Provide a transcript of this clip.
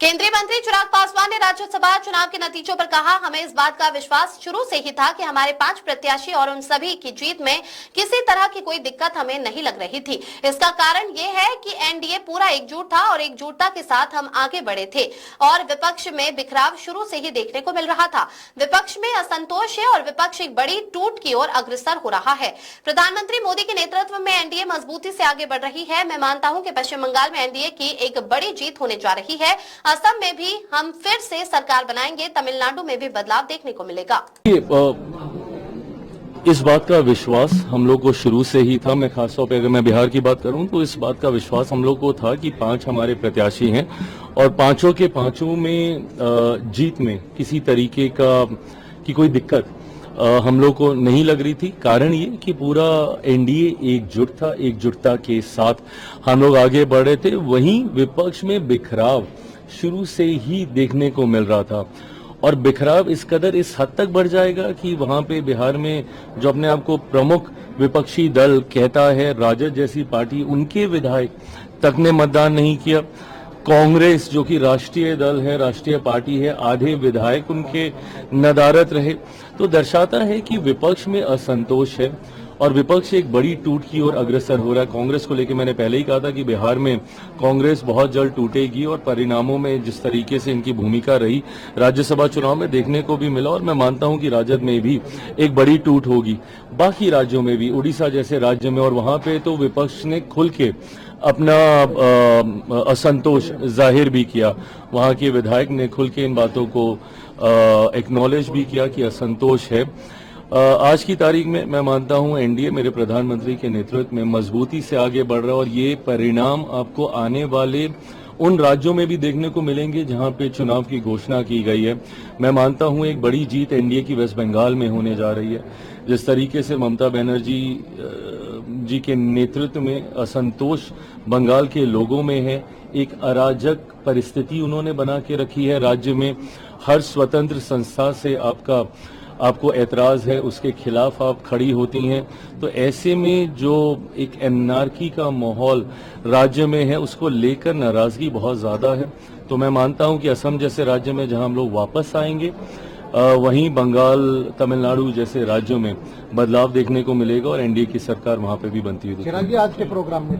केंद्रीय मंत्री चिराग पासवान ने राज्यसभा चुनाव के नतीजों पर कहा, हमें इस बात का विश्वास शुरू से ही था कि हमारे 5 प्रत्याशी और उन सभी की जीत में किसी तरह की कोई दिक्कत हमें नहीं लग रही थी। इसका कारण ये है कि एनडीए पूरा एकजुट था और एकजुटता के साथ हम आगे बढ़े थे और विपक्ष में बिखराव शुरू से ही देखने को मिल रहा था। विपक्ष में असंतोष है और विपक्ष एक बड़ी टूट की ओर अग्रसर हो रहा है। प्रधानमंत्री मोदी के नेतृत्व में एनडीए मजबूती से आगे बढ़ रही है। मैं मानता हूं कि पश्चिम बंगाल में एनडीए की एक बड़ी जीत होने जा रही है। असम में भी हम फिर से सरकार बनाएंगे। तमिलनाडु में भी बदलाव देखने को मिलेगा। इस बात का विश्वास हम लोग को शुरू से ही था। मैं खासतौर पे अगर मैं बिहार की बात करूं तो इस बात का विश्वास हम लोग को था कि 5 हमारे प्रत्याशी हैं और पांचों के पांचों में जीत में किसी तरीके की कोई दिक्कत हम लोग को नहीं लग रही थी। कारण ये कि पूरा एनडीए एकजुट था, एकजुटता के साथ हम लोग आगे बढ़ रहे थे। वहीं विपक्ष में बिखराव शुरू से ही देखने को मिल रहा था और बिखराव इस कदर इस हद तक बढ़ जाएगा कि वहां पे बिहार में जो अपने आप को प्रमुख विपक्षी दल कहता है, राजद जैसी पार्टी, उनके विधायक तक ने मतदान नहीं किया। कांग्रेस जो कि राष्ट्रीय दल है, राष्ट्रीय पार्टी है, आधे विधायक उनके नदारद रहे। तो दर्शाता है कि विपक्ष में असंतोष है और विपक्ष एक बड़ी टूट की ओर अग्रसर हो रहा है। कांग्रेस को लेकर मैंने पहले ही कहा था कि बिहार में कांग्रेस बहुत जल्द टूटेगी और परिणामों में जिस तरीके से इनकी भूमिका रही राज्यसभा चुनाव में देखने को भी मिला और मैं मानता हूं कि राजद में भी एक बड़ी टूट होगी। बाकी राज्यों में भी, उड़ीसा जैसे राज्य में, और वहां पे तो विपक्ष ने खुल के अपना असंतोष जाहिर भी किया। वहां के विधायक ने खुल के इन बातों को एक्नॉलेज भी किया कि असंतोष है। आज की तारीख में मैं मानता हूं एनडीए मेरे प्रधानमंत्री के नेतृत्व में मजबूती से आगे बढ़ रहा है और ये परिणाम आपको आने वाले उन राज्यों में भी देखने को मिलेंगे जहां पे चुनाव की घोषणा की गई है। मैं मानता हूं एक बड़ी जीत एनडीए की वेस्ट बंगाल में होने जा रही है। जिस तरीके से ममता बनर्जी जी के नेतृत्व में असंतोष बंगाल के लोगों में है, एक अराजक परिस्थिति उन्होंने बना के रखी है राज्य में। हर स्वतंत्र संस्था से आपको ऐतराज है, उसके खिलाफ आप खड़ी होती हैं। तो ऐसे में जो एक एनार्की का माहौल राज्य में है उसको लेकर नाराजगी बहुत ज्यादा है। तो मैं मानता हूं कि असम जैसे राज्य में जहां हम लोग वापस आएंगे, वहीं बंगाल, तमिलनाडु जैसे राज्यों में बदलाव देखने को मिलेगा और एनडीए की सरकार वहां पे भी बनती हुई दिखेगी। चिराग जी, आज के प्रोग्राम में